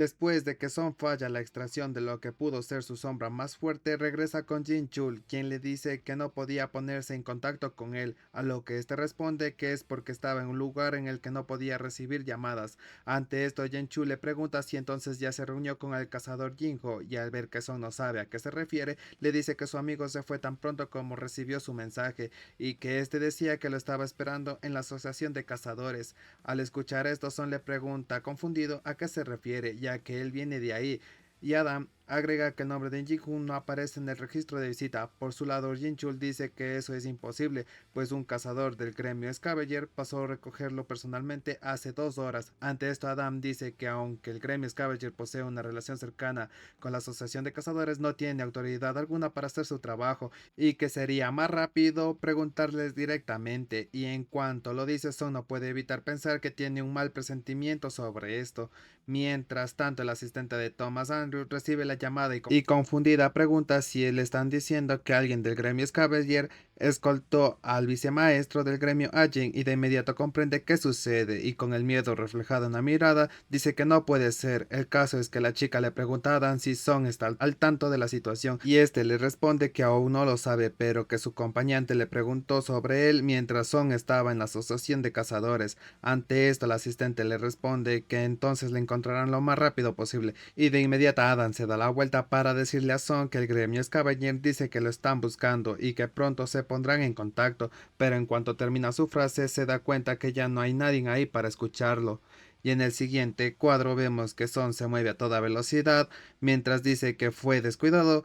Después de que Son falla la extracción de lo que pudo ser su sombra más fuerte, regresa con Jin Chul, quien le dice que no podía ponerse en contacto con él, a lo que este responde que es porque estaba en un lugar en el que no podía recibir llamadas. Ante esto, Jin Chul le pregunta si entonces ya se reunió con el cazador Jinho, y al ver que Son no sabe a qué se refiere, le dice que su amigo se fue tan pronto como recibió su mensaje, y que este decía que lo estaba esperando en la asociación de cazadores. Al escuchar esto, Son le pregunta confundido a qué se refiere, ya que él viene de ahí, y Adam agrega que el nombre de Jin-Hoon no aparece en el registro de visita. Por su lado, Jin-Chul dice que eso es imposible, pues un cazador del gremio Scavenger pasó a recogerlo personalmente hace 2 horas. Ante esto, Adam dice que aunque el gremio Scavenger posee una relación cercana con la asociación de cazadores, no tiene autoridad alguna para hacer su trabajo, y que sería más rápido preguntarles directamente. Y en cuanto lo dice, Son no puede evitar pensar que tiene un mal presentimiento sobre esto. Mientras tanto, el asistente de Thomas Andrews recibe la llamada y confundida pregunta si le están diciendo que alguien del gremio Scavenger escoltó al vicemaestro del gremio Ajin, y de inmediato comprende qué sucede, y con el miedo reflejado en la mirada dice que no puede ser. El caso es que la chica le pregunta a Dan si Son está al tanto de la situación, y este le responde que aún no lo sabe, pero que su acompañante le preguntó sobre él mientras Son estaba en la asociación de cazadores. Ante esto, el asistente le responde que entonces le encontrarán lo más rápido posible, y de inmediato Adam se da la vuelta para decirle a Son que el gremio Scavenger dice que lo están buscando y que pronto se pondrán en contacto, pero en cuanto termina su frase se da cuenta que ya no hay nadie ahí para escucharlo. Y en el siguiente cuadro vemos que Son se mueve a toda velocidad mientras dice que fue descuidado,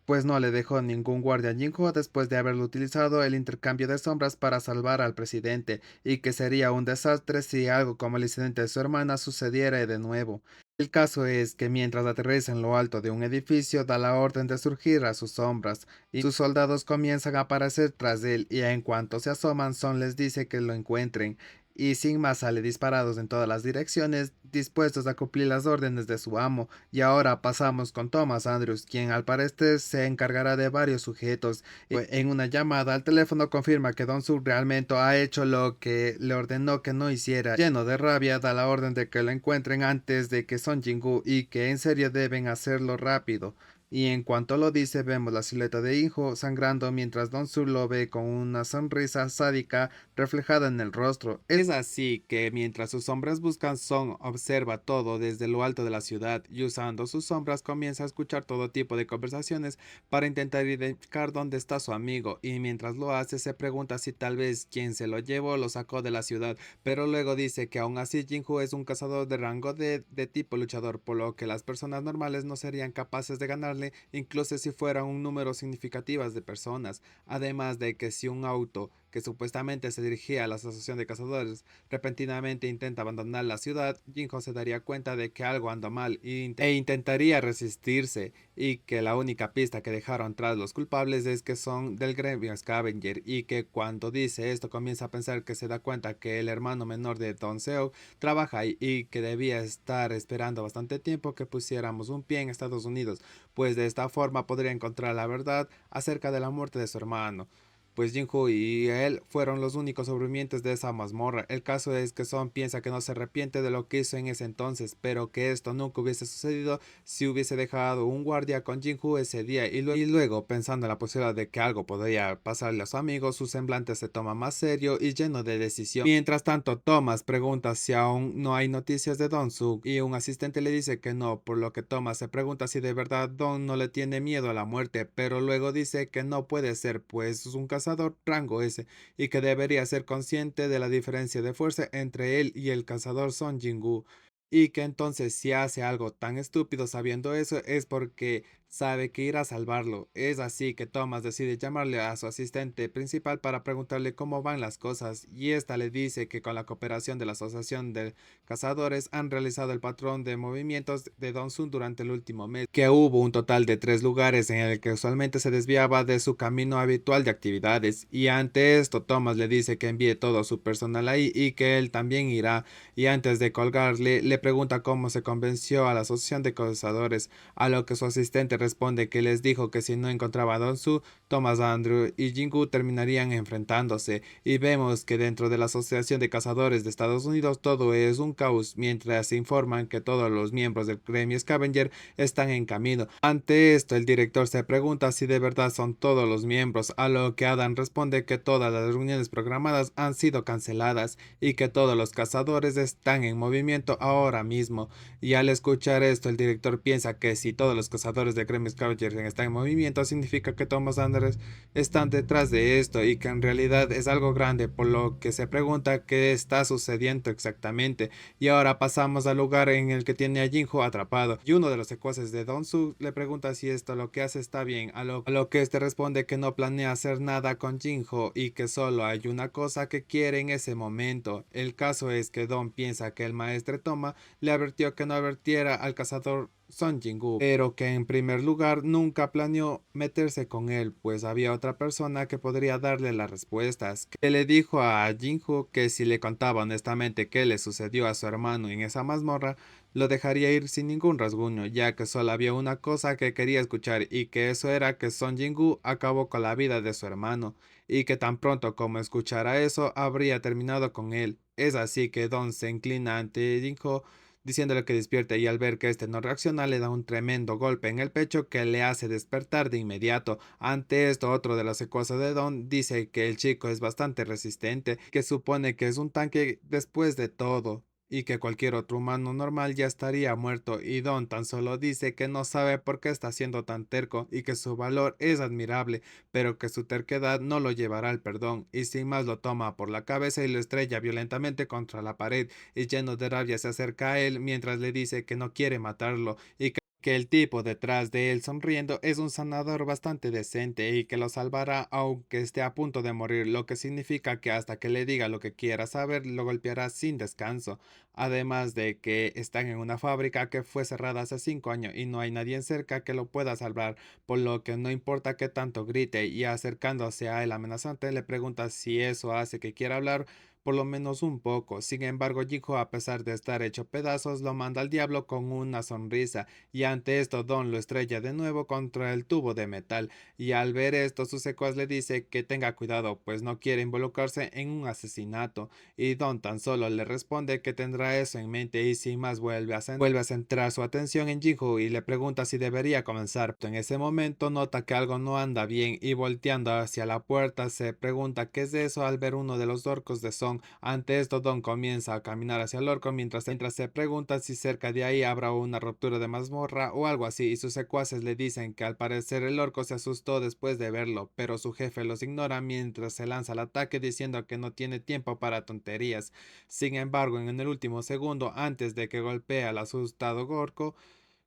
pues no le dejó ningún guardia a Jinho después de haberlo utilizado el intercambio de sombras para salvar al presidente, y que sería un desastre si algo como el incidente de su hermana sucediera de nuevo. El caso es que mientras aterriza en lo alto de un edificio, da la orden de surgir a sus sombras, y sus soldados comienzan a aparecer tras él, y en cuanto se asoman, Son les dice que lo encuentren, y sin más sale disparados en todas las direcciones, dispuestos a cumplir las órdenes de su amo. Y ahora pasamos con Thomas Andrews, quien al parecer se encargará de varios sujetos. En una llamada al teléfono confirma que Don Sur realmente ha hecho lo que le ordenó que no hiciera. Lleno de rabia, da la orden de que lo encuentren antes de que Son Jingu, y que en serio deben hacerlo rápido. Y en cuanto lo dice, vemos la silueta de Hijo sangrando mientras Don Sur lo ve con una sonrisa sádica reflejada en el rostro. Es así que mientras sus sombras buscan, Son observa todo desde lo alto de la ciudad, y usando sus sombras comienza a escuchar todo tipo de conversaciones para intentar identificar dónde está su amigo, y mientras lo hace se pregunta si tal vez quien se lo llevó lo sacó de la ciudad, pero luego dice que aún así Jinhu es un cazador de rango de tipo luchador, por lo que las personas normales no serían capaces de ganarle incluso si fuera un número significativo de personas. Además de que si un auto que supuestamente se dirigía a la asociación de cazadores repentinamente intenta abandonar la ciudad, Jinho se daría cuenta de que algo anda mal e intentaría resistirse, y que la única pista que dejaron tras los culpables es que son del gremio Scavenger, y que cuando dice esto comienza a pensar que se da cuenta que el hermano menor de Don Seo trabaja ahí, y que debía estar esperando bastante tiempo que pusiéramos un pie en Estados Unidos, pues de esta forma podría encontrar la verdad acerca de la muerte de su hermano, pues Jinhu y él fueron los únicos sobrevivientes de esa mazmorra. El caso es que Son piensa que no se arrepiente de lo que hizo en ese entonces, pero que esto nunca hubiese sucedido si hubiese dejado un guardia con Jinhu ese día, y luego, pensando en la posibilidad de que algo podría pasarle a su amigo, su semblante se toma más serio y lleno de decisión. Mientras tanto, Thomas pregunta si aún no hay noticias de Don Suk, y un asistente le dice que no, por lo que Thomas se pregunta si de verdad Don no le tiene miedo a la muerte, pero luego dice que no puede ser, pues es un cazador rango S, y que debería ser consciente de la diferencia de fuerza entre él y el cazador Son Jingu, y que entonces si hace algo tan estúpido sabiendo eso es porque sabe que irá a salvarlo. Es así que Thomas decide llamarle a su asistente principal para preguntarle cómo van las cosas, y esta le dice que con la cooperación de la asociación de cazadores han realizado el patrón de movimientos de Don Sun durante el último mes, que hubo un total de 3 lugares en el que usualmente se desviaba de su camino habitual de actividades, y ante esto Thomas le dice que envíe todo su personal ahí y que él también irá, y antes de colgarle le pregunta cómo se convenció a la asociación de cazadores, a lo que su asistente responde que les dijo que si no encontraba a Don-su, Thomas Andrew y Jingu terminarían enfrentándose, y vemos que dentro de la Asociación de Cazadores de Estados Unidos todo es un caos, mientras se informan que todos los miembros del gremio Scavenger están en camino. Ante esto, el director se pregunta si de verdad son todos los miembros, a lo que Adam responde que todas las reuniones programadas han sido canceladas y que todos los cazadores están en movimiento ahora mismo. Y al escuchar esto, el director piensa que si todos los cazadores de gremio Scavenger están en movimiento, significa que Thomas Anders están detrás de esto y que en realidad es algo grande, por lo que se pregunta qué está sucediendo exactamente. Y ahora pasamos al lugar en el que tiene a Jinho atrapado, y uno de los secuaces de Don-su le pregunta si esto lo que hace está bien, a lo que este responde que no planea hacer nada con Jinho y que solo hay una cosa que quiere en ese momento. El caso es que Don piensa que el maestre Toma le advirtió que no advirtiera al cazador Son Jingu, pero que en primer lugar nunca planeó meterse con él, pues había otra persona que podría darle las respuestas, que le dijo a Jingu que si le contaba honestamente qué le sucedió a su hermano en esa mazmorra, lo dejaría ir sin ningún rasguño, ya que solo había una cosa que quería escuchar, y que eso era que Son Jingu acabó con la vida de su hermano, y que tan pronto como escuchara eso habría terminado con él. Es así que Don se inclina ante Jingu diciéndole que despierte, y al ver que este no reacciona le da un tremendo golpe en el pecho que le hace despertar de inmediato. Ante esto, otro de las secuaces de Don dice que el chico es bastante resistente, que supone que es un tanque después de todo, y que cualquier otro humano normal ya estaría muerto, y Don tan solo dice que no sabe por qué está siendo tan terco y que su valor es admirable, pero que su terquedad no lo llevará al perdón, y sin más lo toma por la cabeza y lo estrella violentamente contra la pared, y lleno de rabia se acerca a él mientras le dice que no quiere matarlo y que el tipo detrás de él sonriendo es un sanador bastante decente y que lo salvará aunque esté a punto de morir, lo que significa que hasta que le diga lo que quiera saber lo golpeará sin descanso. Además de que están en una fábrica que fue cerrada hace 5 años y no hay nadie cerca que lo pueda salvar, por lo que no importa que tanto grite, y acercándose a él amenazante le pregunta si eso hace que quiera hablar por lo menos un poco. Sin embargo, Jinho, a pesar de estar hecho pedazos, lo manda al diablo con una sonrisa, y ante esto Don lo estrella de nuevo contra el tubo de metal, y al ver esto su secuaz le dice que tenga cuidado, pues no quiere involucrarse en un asesinato, y Don tan solo le responde que tendrá eso en mente, y sin más vuelve a centrar su atención en Jinho y le pregunta si debería comenzar. En ese momento nota que algo no anda bien, y volteando hacia la puerta se pregunta qué es eso al ver uno de los orcos de Son. Ante esto, Don comienza a caminar hacia el orco mientras se pregunta si cerca de ahí habrá una ruptura de mazmorra o algo así, y sus secuaces le dicen que al parecer el orco se asustó después de verlo, pero su jefe los ignora mientras se lanza al ataque diciendo que no tiene tiempo para tonterías. Sin embargo, en el último segundo antes de que golpee al asustado orco,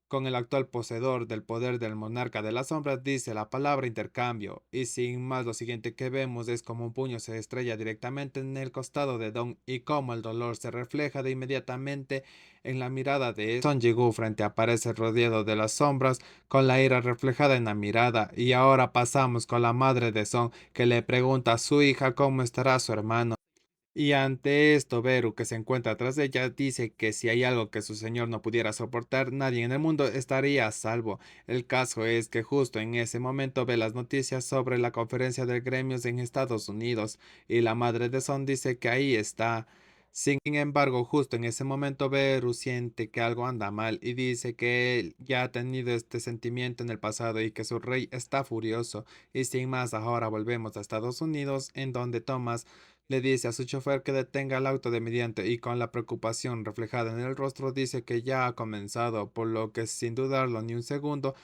con el actual poseedor del poder del monarca de las sombras, dice la palabra intercambio, y sin más lo siguiente que vemos es como un puño se estrella directamente en el costado de Don, y como el dolor se refleja de inmediatamente en la mirada de Son Jigu frente aparece rodeado de las sombras con la ira reflejada en la mirada. Y ahora pasamos con la madre de Son, que le pregunta a su hija cómo estará su hermano. Y ante esto, Beru, que se encuentra tras de ella, dice que si hay algo que su señor no pudiera soportar, nadie en el mundo estaría a salvo. El caso es que justo en ese momento ve las noticias sobre la conferencia de gremios en Estados Unidos, y la madre de Son dice que ahí está. Sin embargo, justo en ese momento Beru siente que algo anda mal y dice que él ya ha tenido este sentimiento en el pasado y que su rey está furioso. Y sin más, ahora volvemos a Estados Unidos, en donde Thomas le dice a su chofer que detenga el auto de inmediato, y con la preocupación reflejada en el rostro dice que ya ha comenzado, por lo que sin dudarlo ni un segundo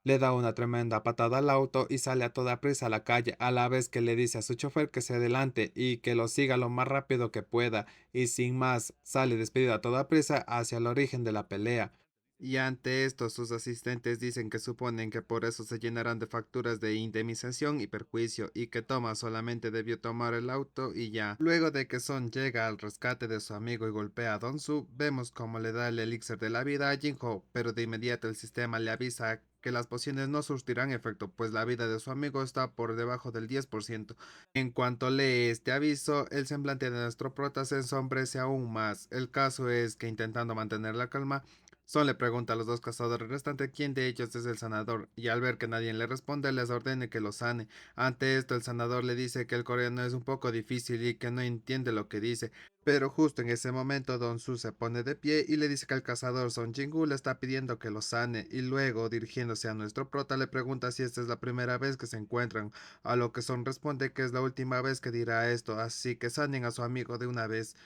le da una tremenda patada al auto y sale a toda prisa a la calle, a la vez que le dice a su chofer que se adelante y que lo siga lo más rápido que pueda, y sin más sale despedido a toda prisa hacia el origen de la pelea. Y ante esto, sus asistentes dicen que suponen que por eso se llenarán de facturas de indemnización y perjuicio, y que Thomas solamente debió tomar el auto y ya. Luego de que Son llega al rescate de su amigo y golpea a Don-su, vemos cómo le da el elixir de la vida a Jinho, pero de inmediato el sistema le avisa que las pociones no surtirán efecto, pues la vida de su amigo está por debajo del 10%. En cuanto lee este aviso, el semblante de nuestro prota se ensombrece aún más. El caso es que intentando mantener la calma, Son le pregunta a los dos cazadores restantes quién de ellos es el sanador, y al ver que nadie le responde, les ordena que lo sane. Ante esto, el sanador le dice que el coreano es un poco difícil y que no entiende lo que dice. Pero justo en ese momento, Don Su se pone de pie y le dice que el cazador Son Jingu le está pidiendo que lo sane, y luego, dirigiéndose a nuestro prota, le pregunta si esta es la primera vez que se encuentran, a lo que Son responde que es la última vez que dirá esto, así que sanen a su amigo de una vez.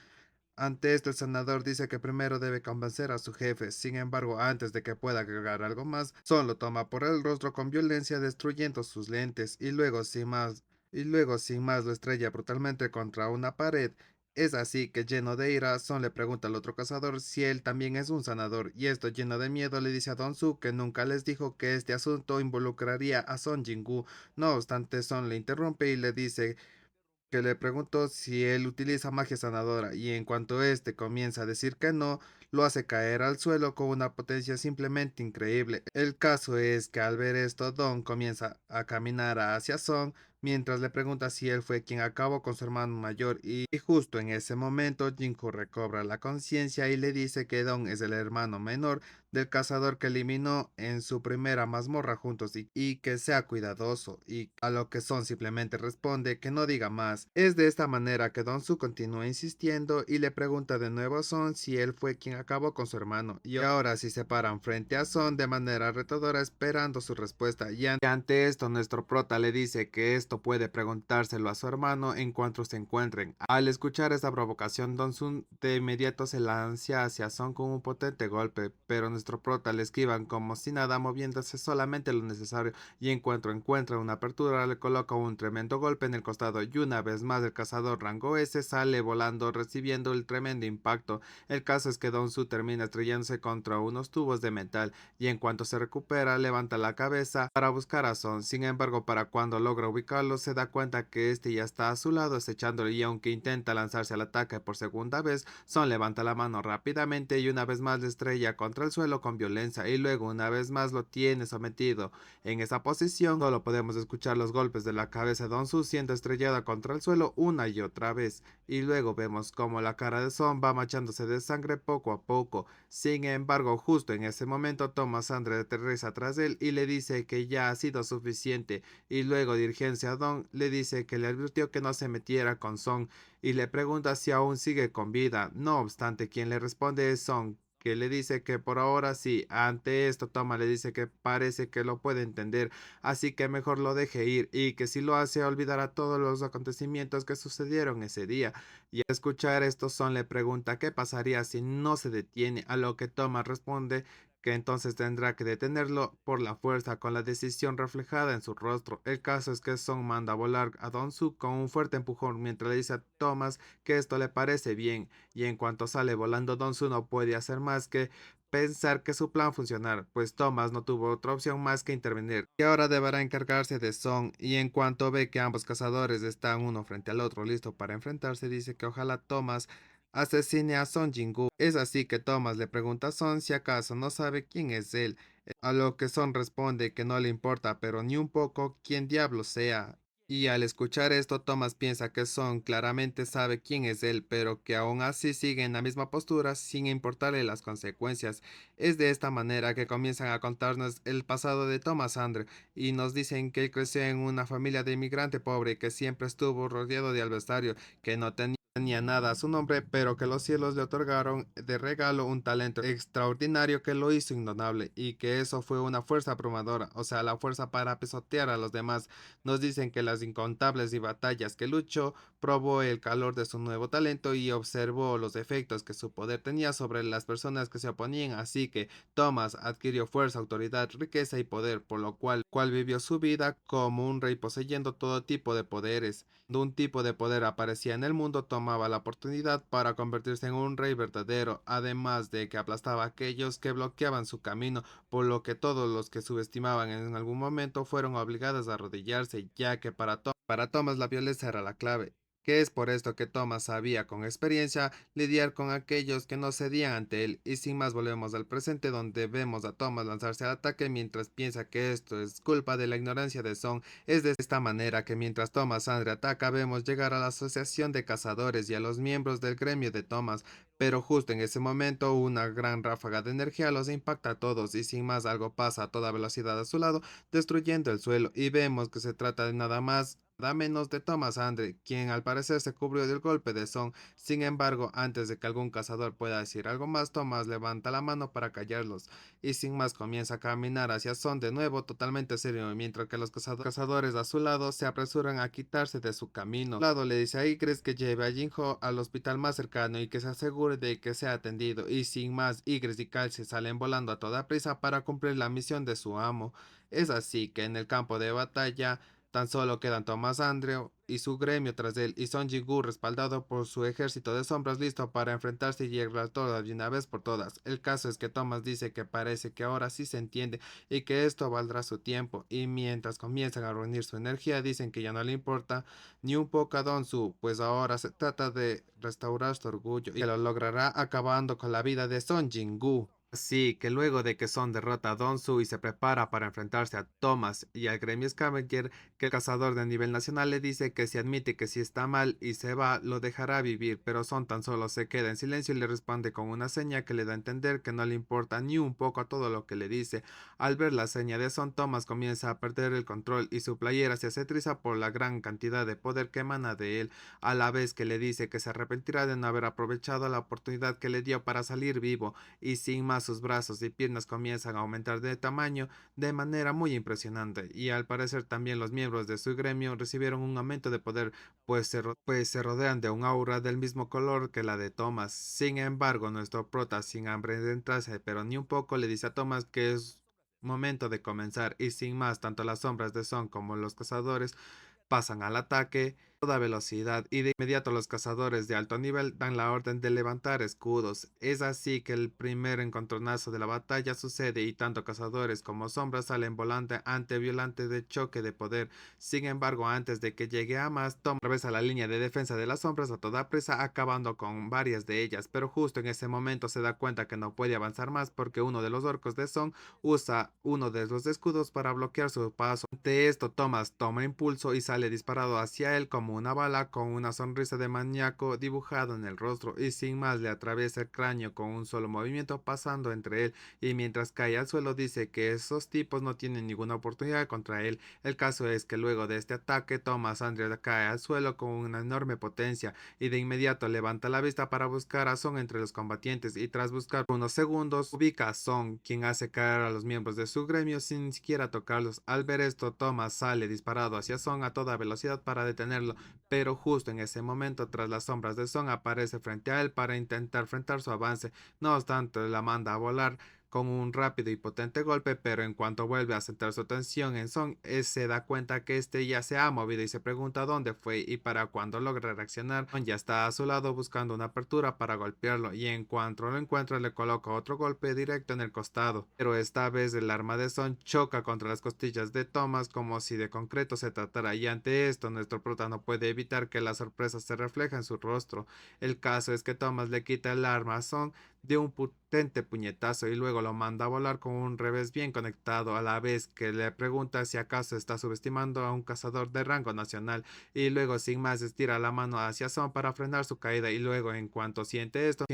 Ante esto, el senador dice que primero debe convencer a su jefe. Sin embargo, antes de que pueda agregar algo más, Son lo toma por el rostro con violencia, destruyendo sus lentes, y luego sin más lo estrella brutalmente contra una pared. Es así que, lleno de ira, Son le pregunta al otro cazador si él también es un sanador, y esto, lleno de miedo, le dice a Don Su que nunca les dijo que este asunto involucraría a Son Jingu. No obstante, Son le interrumpe y le dice que le preguntó si él utiliza magia sanadora, y en cuanto éste comienza a decir que no, lo hace caer al suelo con una potencia simplemente increíble. El caso es que al ver esto, Don comienza a caminar hacia Son mientras le pregunta si él fue quien acabó con su hermano mayor, y justo en ese momento Jinku recobra la conciencia y le dice que Don es el hermano menor del cazador que eliminó en su primera mazmorra juntos, y que sea cuidadoso, y a lo que Son simplemente responde que no diga más. Es de esta manera que Don Su continúa insistiendo y le pregunta de nuevo a Son si él fue quien acabó con su hermano, y ahora sí se paran frente a Son de manera retadora esperando su respuesta, y ante esto nuestro prota le dice que esto puede preguntárselo a su hermano en cuanto se encuentren. Al escuchar esta provocación, Don Sun de inmediato se lanza hacia Son con un potente golpe, pero nuestro prota le esquivan como si nada, moviéndose solamente lo necesario, y en cuanto encuentra una apertura le coloca un tremendo golpe en el costado, y una vez más el cazador rango S sale volando recibiendo el tremendo impacto. El caso es que Don Su termina estrellándose contra unos tubos de metal, y en cuanto se recupera levanta la cabeza para buscar a Son. Sin embargo, para cuando logra ubicarlo se da cuenta que este ya está a su lado acechándolo, y aunque intenta lanzarse al ataque por segunda vez, Son levanta la mano rápidamente y una vez más le estrella contra el suelo con violencia, y luego una vez más lo tiene sometido. En esa posición solo podemos escuchar los golpes de la cabeza de Don Su siendo estrellada contra el suelo una y otra vez, y luego vemos como la cara de Son va machándose de sangre poco a poco. Sin embargo, justo en ese momento toma sangre de aterriza tras él y le dice que ya ha sido suficiente, y luego dirigiéndose a Don le dice que le advirtió que no se metiera con Son, y le pregunta si aún sigue con vida. No obstante, quien le responde es Son, que le dice que por ahora sí. Ante esto, Toma le dice que parece que lo puede entender, así que mejor lo deje ir, y que si lo hace olvidará todos los acontecimientos que sucedieron ese día. Y al escuchar esto, Son le pregunta qué pasaría si no se detiene, a lo que Toma responde que entonces tendrá que detenerlo por la fuerza, con la decisión reflejada en su rostro. El caso es que Son manda a volar a Don Su con un fuerte empujón mientras le dice a Thomas que esto le parece bien, y en cuanto sale volando Don Su no puede hacer más que pensar que su plan funcionar, pues Thomas no tuvo otra opción más que intervenir, y ahora deberá encargarse de Son, y en cuanto ve que ambos cazadores están uno frente al otro listo para enfrentarse, dice que ojalá Thomas asesine a Son Jingu. Es así que Thomas le pregunta a Son si acaso no sabe quién es él, a lo que Son responde que no le importa pero ni un poco quién diablo sea. Y al escuchar esto, Thomas piensa que Son claramente sabe quién es él, pero que aún así sigue en la misma postura sin importarle las consecuencias. Es de esta manera que comienzan a contarnos el pasado de Thomas Andre, y nos dicen que él creció en una familia de inmigrante pobre que siempre estuvo rodeado de adversarios, que no tenía nada a su nombre, pero que los cielos le otorgaron de regalo un talento extraordinario que lo hizo indonable, y que eso fue una fuerza abrumadora, o sea, la fuerza para pisotear a los demás. Nos dicen que las incontables y batallas que luchó probó el calor de su nuevo talento y observó los efectos que su poder tenía sobre las personas que se oponían, así que Thomas adquirió fuerza, autoridad, riqueza y poder, por lo cual vivió su vida como un rey poseyendo todo tipo de poderes. Cuando un tipo de poder aparecía en el mundo, tomaba la oportunidad para convertirse en un rey verdadero, además de que aplastaba a aquellos que bloqueaban su camino, por lo que todos los que subestimaban en algún momento fueron obligados a arrodillarse, ya que para Thomas la violencia era la clave, que es por esto que Thomas sabía con experiencia lidiar con aquellos que no cedían ante él. Y sin más volvemos al presente, donde vemos a Thomas lanzarse al ataque mientras piensa que esto es culpa de la ignorancia de Son. Es de esta manera que mientras Thomas Andre ataca, vemos llegar a la asociación de cazadores y a los miembros del gremio de Thomas Pero justo en ese momento una gran ráfaga de energía los impacta a todos y sin más algo pasa a toda velocidad a su lado, destruyendo el suelo y vemos que se trata de nada más, nada menos de Thomas Andre, quien al parecer se cubrió del golpe de Son. Sin embargo, antes de que algún cazador pueda decir algo más, Thomas levanta la mano para callarlos y sin más comienza a caminar hacia Son de nuevo totalmente serio, mientras que los cazadores a su lado se apresuran a quitarse de su camino. A su lado le dice ahí crees que lleve a Jinho al hospital más cercano y que se asegure de que sea atendido y sin más Igres y Cal se salen volando a toda prisa para cumplir la misión de su amo. Es así que en el campo de batalla tan solo quedan Thomas Andrew y su gremio tras él y Son Jingu respaldado por su ejército de sombras listo para enfrentarse y llegar todas de una vez por todas. El caso es que Thomas dice que parece que ahora sí se entiende y que esto valdrá su tiempo y mientras comienzan a reunir su energía dicen que ya no le importa ni un poco a Don Su, pues ahora se trata de restaurar su orgullo y que lo logrará acabando con la vida de Son Jingu. Así que luego de que Son derrota a Donsu y se prepara para enfrentarse a Thomas y al gremio Scavenger, que el cazador de nivel nacional le dice que si admite que si está mal y se va, lo dejará vivir, pero Son tan solo se queda en silencio y le responde con una seña que le da a entender que no le importa ni un poco a todo lo que le dice. Al ver la seña de Son, Thomas comienza a perder el control y su playera se hace triza por la gran cantidad de poder que emana de él, a la vez que le dice que se arrepentirá de no haber aprovechado la oportunidad que le dio para salir vivo y sin más sus brazos y piernas comienzan a aumentar de tamaño de manera muy impresionante y al parecer también los miembros de su gremio recibieron un aumento de poder pues se rodean de un aura del mismo color que la de Thomas. Sin embargo, nuestro prota sin hambre de entrarse pero ni un poco le dice a Thomas que es momento de comenzar y sin más tanto las sombras de Son como los cazadores pasan al ataque a toda velocidad y de inmediato los cazadores de alto nivel dan la orden de levantar escudos. Es así que el primer encontronazo de la batalla sucede y tanto cazadores como sombras salen volante ante violante de choque de poder. Sin embargo, antes de que llegue a más, Tom atraviesa la línea de defensa de las sombras a toda prisa, acabando con varias de ellas, pero justo en ese momento se da cuenta que no puede avanzar más porque uno de los orcos de Song usa uno de los escudos para bloquear su paso. Ante esto, Thomas toma impulso y sale disparado hacia él como una bala con una sonrisa de maníaco dibujado en el rostro y sin más le atraviesa el cráneo con un solo movimiento pasando entre él y mientras cae al suelo dice que esos tipos no tienen ninguna oportunidad contra él. El caso es que luego de este ataque Thomas Andrew cae al suelo con una enorme potencia y de inmediato levanta la vista para buscar a Son entre los combatientes y tras buscar unos segundos ubica a Son, quien hace caer a los miembros de su gremio sin ni siquiera tocarlos. Al ver esto, Thomas sale disparado hacia Son a toda velocidad para detenerlo, pero justo en ese momento, tras las sombras de Son, aparece frente a él para intentar frenar su avance. No obstante, la manda a volar con un rápido y potente golpe, pero en cuanto vuelve a centrar su atención en Son, se da cuenta que este ya se ha movido y se pregunta dónde fue y para cuando logra reaccionar, Son ya está a su lado buscando una apertura para golpearlo y en cuanto lo encuentra le coloca otro golpe directo en el costado, pero esta vez el arma de Son choca contra las costillas de Thomas como si de concreto se tratara y ante esto nuestro prota no puede evitar que la sorpresa se refleja en su rostro. El caso es que Thomas le quita el arma a Son de un potente puñetazo y luego lo manda a volar con un revés bien conectado a la vez que le pregunta si acaso está subestimando a un cazador de rango nacional y luego sin más estira la mano hacia Son para frenar su caída y luego en cuanto siente esto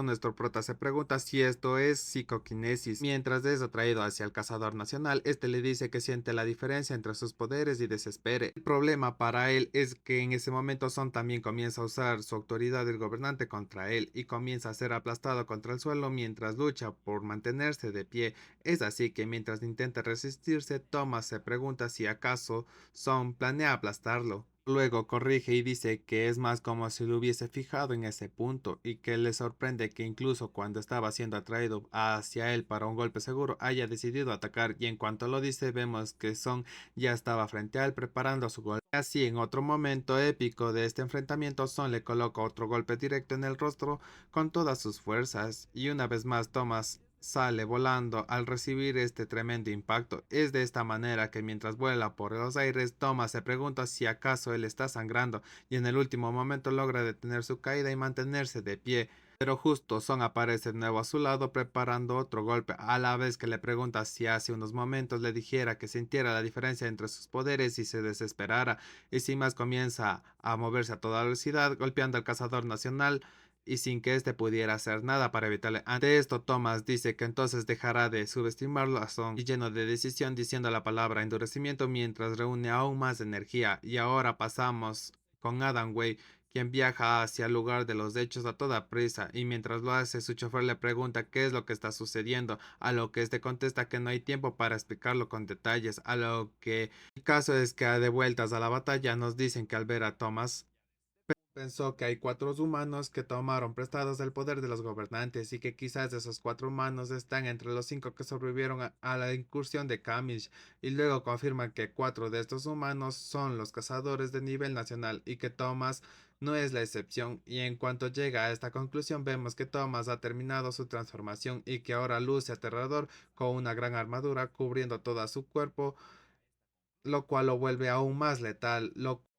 nuestro prota se pregunta si esto es psicoquinesis. Mientras es atraído hacia el cazador nacional, este le dice que siente la diferencia entre sus poderes y desespere. El problema para él es que en ese momento Son también comienza a usar su autoridad del gobernante contra él y comienza a ser aplastado contra el suelo mientras lucha por mantenerse de pie. Es así que mientras intenta resistirse, Thomas se pregunta si acaso Son planea aplastarlo. Luego corrige y dice que es más como si lo hubiese fijado en ese punto y que le sorprende que incluso cuando estaba siendo atraído hacia él para un golpe seguro haya decidido atacar y en cuanto lo dice vemos que Son ya estaba frente a él preparando su golpe. Así en otro momento épico de este enfrentamiento Son le coloca otro golpe directo en el rostro con todas sus fuerzas y una vez más Thomas sale volando al recibir este tremendo impacto. Es de esta manera que mientras vuela por los aires, Thomas se pregunta si acaso él está sangrando y en el último momento logra detener su caída y mantenerse de pie. Pero justo Son aparece de nuevo a su lado preparando otro golpe, a la vez que le pregunta si hace unos momentos le dijera que sintiera la diferencia entre sus poderes y se desesperara, y sin más comienza a moverse a toda velocidad golpeando al cazador nacional y sin que éste pudiera hacer nada para evitarle. Ante esto, Thomas dice que entonces dejará de subestimarlo a Son y lleno de decisión diciendo la palabra endurecimiento mientras reúne aún más energía. Y ahora pasamos con Adam Way, quien viaja hacia el lugar de los hechos a toda prisa, y mientras lo hace, su chofer le pregunta qué es lo que está sucediendo, a lo que este contesta que no hay tiempo para explicarlo con detalles, a lo que el caso es que de vueltas a la batalla nos dicen que al ver a Thomas pensó que hay cuatro humanos que tomaron prestados el poder de los gobernantes y que quizás esos cuatro humanos están entre los cinco que sobrevivieron a la incursión de Kamish, y luego confirman que cuatro de estos humanos son los cazadores de nivel nacional y que Thomas no es la excepción. Y en cuanto llega a esta conclusión vemos que Thomas ha terminado su transformación y que ahora luce aterrador con una gran armadura cubriendo todo su cuerpo, lo cual lo vuelve aún más letal.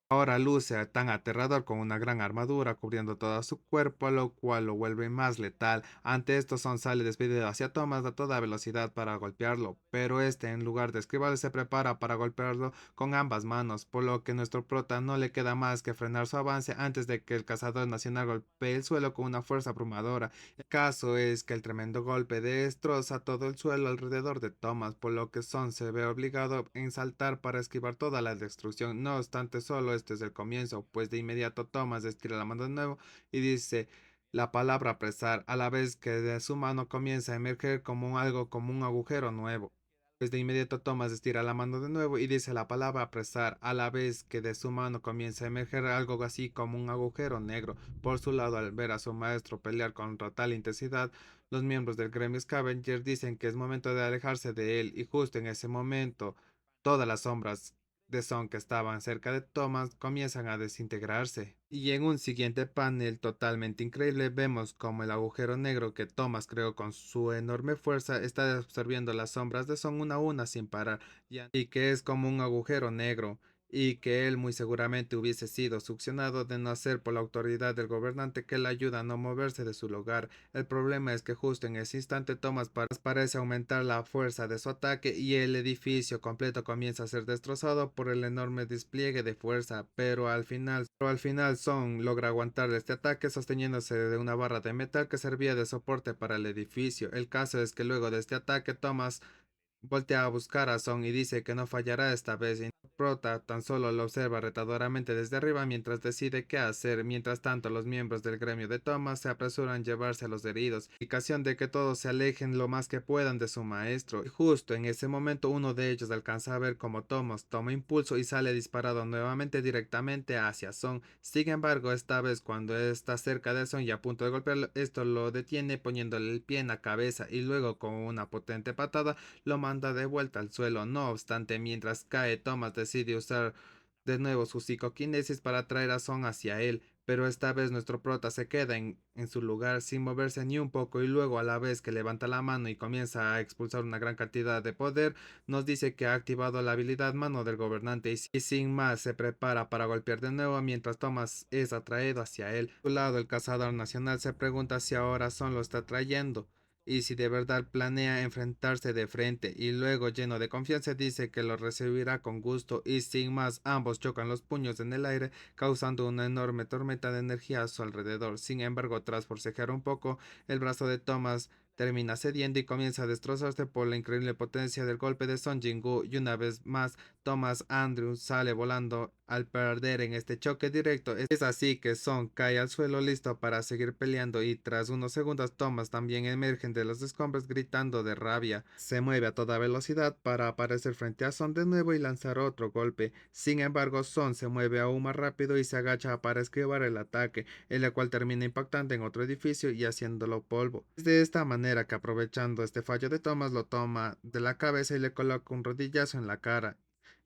Ahora luce tan aterrador con una gran armadura cubriendo todo su cuerpo, lo cual lo vuelve más letal. Ante esto, Son sale despedido hacia Thomas a toda velocidad para golpearlo, pero este, en lugar de esquivarle, se prepara para golpearlo con ambas manos, por lo que nuestro prota no le queda más que frenar su avance antes de que el cazador nacional golpee el suelo con una fuerza abrumadora. El caso es que el tremendo golpe destroza todo el suelo alrededor de Thomas, por lo que Son se ve obligado en saltar para esquivar toda la destrucción. No obstante, solo este es el comienzo, pues de inmediato Thomas estira la mano de nuevo y dice la palabra apresar, a la vez que de su mano comienza a emerger como algo como un agujero nuevo. Pues de inmediato Thomas estira la mano de nuevo y dice la palabra apresar, a la vez que de su mano comienza a emerger algo así como un agujero negro. Por su lado, al ver a su maestro pelear contra tal intensidad, los miembros del gremio Scavenger dicen que es momento de alejarse de él, y justo en ese momento, todas las sombras de Son que estaban cerca de Thomas comienzan a desintegrarse. Y en un siguiente panel totalmente increíble vemos como el agujero negro que Thomas creó con su enorme fuerza está absorbiendo las sombras de Son una a una sin parar, y que es como un agujero negro, y que él muy seguramente hubiese sido succionado de no ser por la autoridad del gobernante que le ayuda a no moverse de su lugar. El problema es que justo en ese instante Thomas parece aumentar la fuerza de su ataque y el edificio completo comienza a ser destrozado por el enorme despliegue de fuerza, pero al final Son logra aguantar este ataque sosteniéndose de una barra de metal que servía de soporte para el edificio. El caso es que luego de este ataque Thomas voltea a buscar a Son y dice que no fallará esta vez, y Prota tan solo lo observa retadoramente desde arriba mientras decide qué hacer. Mientras tanto, los miembros del gremio de Thomas se apresuran a llevarse a los heridos, indicación de que todos se alejen lo más que puedan de su maestro. Y justo en ese momento uno de ellos alcanza a ver cómo Thomas toma impulso y sale disparado nuevamente directamente hacia Son. Sin embargo, esta vez cuando está cerca de Son y a punto de golpearlo, esto lo detiene poniéndole el pie en la cabeza y luego con una potente patada lo manda de vuelta al suelo. No obstante, mientras cae, Thomas decide usar de nuevo su psicoquinesis para traer a Son hacia él, pero esta vez nuestro prota se queda en su lugar sin moverse ni un poco, y luego a la vez que levanta la mano y comienza a expulsar una gran cantidad de poder, nos dice que ha activado la habilidad mano del gobernante y sin más se prepara para golpear de nuevo mientras Thomas es atraído hacia él. Por su lado, el cazador nacional se pregunta si ahora Son lo está trayendo y si de verdad planea enfrentarse de frente, y luego lleno de confianza dice que lo recibirá con gusto, y sin más ambos chocan los puños en el aire causando una enorme tormenta de energía a su alrededor. Sin embargo, tras forcejear un poco, el brazo de Thomas termina cediendo y comienza a destrozarse por la increíble potencia del golpe de Son Jingu, y una vez más Thomas Andrews sale volando al perder en este choque directo. Es así que Son cae al suelo listo para seguir peleando, y tras unos segundos Thomas también emergen de los escombros gritando de rabia. Se mueve a toda velocidad para aparecer frente a Son de nuevo y lanzar otro golpe. Sin embargo, Son se mueve aún más rápido y se agacha para esquivar el ataque, el cual termina impactando en otro edificio y haciéndolo polvo. Es de esta manera que, aprovechando este fallo de Thomas, lo toma de la cabeza y le coloca un rodillazo en la cara,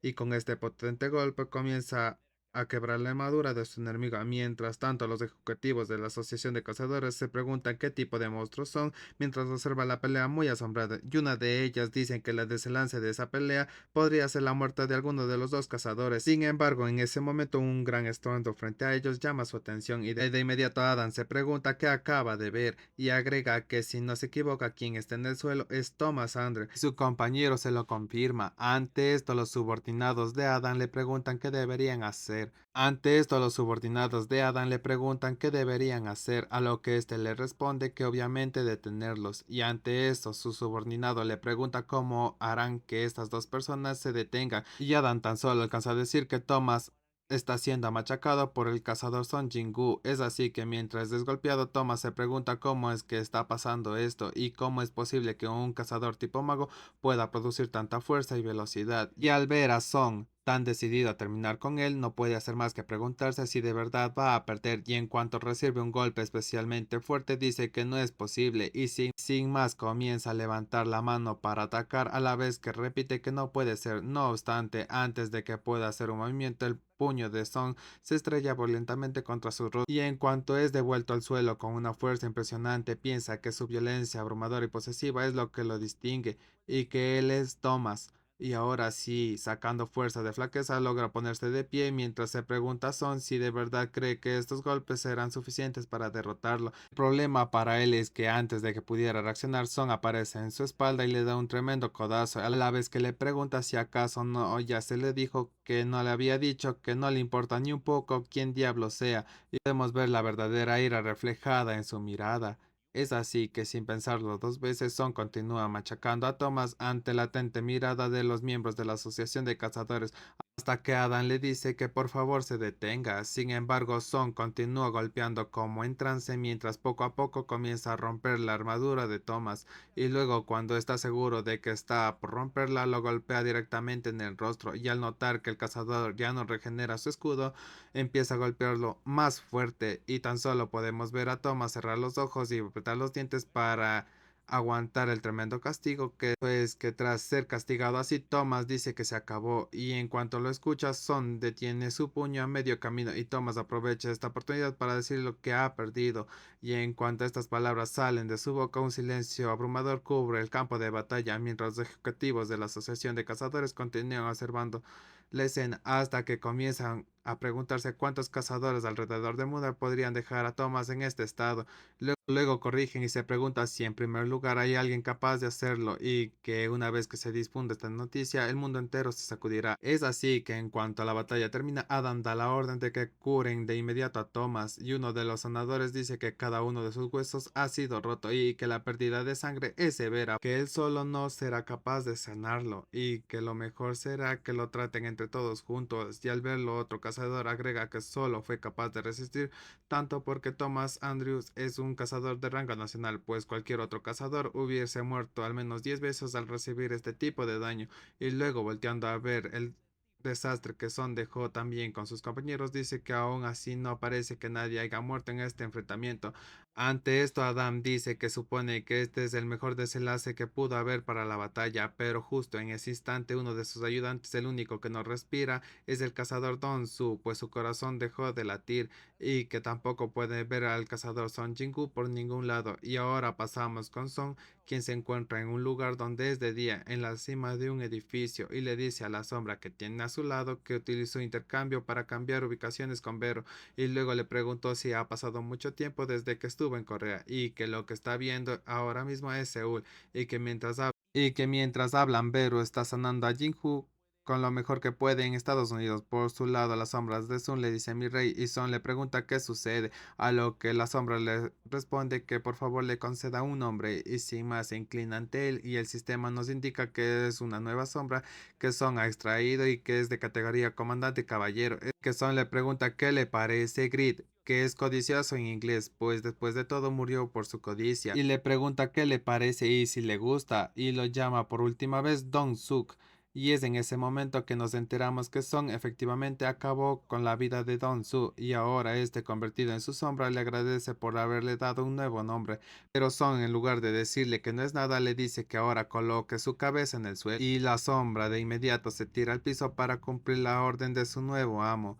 y con este potente golpe comienza a quebrar la armadura de su enemigo. Mientras tanto, los ejecutivos de la Asociación de Cazadores se preguntan qué tipo de monstruos son mientras observan la pelea muy asombrada, y una de ellas dicen que la desenlace de esa pelea podría ser la muerte de alguno de los dos cazadores. Sin embargo, en ese momento un gran estruendo frente a ellos llama su atención, y de inmediato Adam se pregunta qué acaba de ver y agrega que si no se equivoca quien está en el suelo es Thomas Andre. Su compañero se lo confirma. Ante esto, los subordinados de Adam le preguntan qué deberían hacer, poder. Ante esto, los subordinados de Adam le preguntan qué deberían hacer, a lo que éste le responde que obviamente detenerlos, y ante esto su subordinado le pregunta cómo harán que estas dos personas se detengan, y Adam tan solo alcanza a decir que Thomas está siendo machacado por el cazador Son Jingu. Es así que mientras es desgolpeado, Thomas se pregunta cómo es que está pasando esto y cómo es posible que un cazador tipo mago pueda producir tanta fuerza y velocidad. Y al ver a Son tan decidido a terminar con él, no puede hacer más que preguntarse si de verdad va a perder, y en cuanto recibe un golpe especialmente fuerte dice que no es posible y sin más comienza a levantar la mano para atacar, a la vez que repite que no puede ser. No obstante, antes de que pueda hacer un movimiento, el puño de Song se estrella violentamente contra su rostro, y en cuanto es devuelto al suelo con una fuerza impresionante, piensa que su violencia abrumadora y posesiva es lo que lo distingue y que él es Thomas. Y ahora sí, sacando fuerza de flaqueza, logra ponerse de pie mientras se pregunta a Son si de verdad cree que estos golpes serán suficientes para derrotarlo. El problema para él es que antes de que pudiera reaccionar, Son aparece en su espalda y le da un tremendo codazo, a la vez que le pregunta si acaso no ya se le dijo que no le había dicho que no le importa ni un poco quién diablo sea, y podemos ver la verdadera ira reflejada en su mirada. Es así que sin pensarlo dos veces, Son continúa machacando a Thomas ante la atenta mirada de los miembros de la Asociación de Cazadores, hasta que Adam le dice que por favor se detenga. Sin embargo, Son continúa golpeando como en trance mientras poco a poco comienza a romper la armadura de Thomas, y luego cuando está seguro de que está por romperla, lo golpea directamente en el rostro, y al notar que el cazador ya no regenera su escudo, empieza a golpearlo más fuerte, y tan solo podemos ver a Thomas cerrar los ojos y apretar los dientes para aguantar el tremendo castigo, que pues que tras ser castigado así, Thomas dice que se acabó, y en cuanto lo escucha, Son detiene su puño a medio camino, y Thomas aprovecha esta oportunidad para decir lo que ha perdido, y en cuanto estas palabras salen de su boca, un silencio abrumador cubre el campo de batalla mientras los ejecutivos de la Asociación de Cazadores continúan observando la escena hasta que comienzan a preguntarse cuántos cazadores alrededor de Mudar podrían dejar a Thomas en este estado. Luego corrigen y se pregunta si en primer lugar hay alguien capaz de hacerlo, y que una vez que se difunda esta noticia, el mundo entero se sacudirá. Es así que en cuanto la batalla termina, Adam da la orden de que curen de inmediato a Thomas, y uno de los sanadores dice que cada uno de sus huesos ha sido roto y que la pérdida de sangre es severa, que él solo no será capaz de sanarlo y que lo mejor será que lo traten entre todos juntos. Y al verlo, otro cazador agrega que solo fue capaz de resistir tanto porque Thomas Andrews es un cazador de rango nacional, pues cualquier otro cazador hubiese muerto al menos 10 veces al recibir este tipo de daño. Y luego, volteando a ver el desastre que Son dejó también con sus compañeros, dice que aún así no parece que nadie haya muerto en este enfrentamiento. Ante esto, Adam dice que supone que este es el mejor desenlace que pudo haber para la batalla, pero justo en ese instante uno de sus ayudantes, el único que no respira, es el cazador Don Su, pues su corazón dejó de latir, y que tampoco puede ver al cazador Son Jingu por ningún lado. Y ahora pasamos con Son, quien se encuentra en un lugar donde es de día, en la cima de un edificio, y le dice a la sombra que tiene a su lado que utilizó intercambio para cambiar ubicaciones con Vero, y luego le preguntó si ha pasado mucho tiempo desde que estuvo en Corea, y que lo que está viendo ahora mismo es Seúl, y que mientras hablan, Vero está sanando a Jinju con lo mejor que puede en Estados Unidos. Por su lado, las sombras de Sun le dice mi rey, y Son le pregunta qué sucede, a lo que la sombra le responde que por favor le conceda un nombre, y sin más se inclina ante él, y el sistema nos indica que es una nueva sombra que Son ha extraído y que es de categoría comandante caballero. Es que Son le pregunta qué le parece Grid, que es codicioso en inglés, pues después de todo murió por su codicia, y le pregunta qué le parece y si le gusta, y lo llama por última vez Dong Suk. Y es en ese momento que nos enteramos que Son efectivamente acabó con la vida de Don Su, y ahora este convertido en su sombra le agradece por haberle dado un nuevo nombre. Pero Son, en lugar de decirle que no es nada, le dice que ahora coloque su cabeza en el suelo, y la sombra de inmediato se tira al piso para cumplir la orden de su nuevo amo.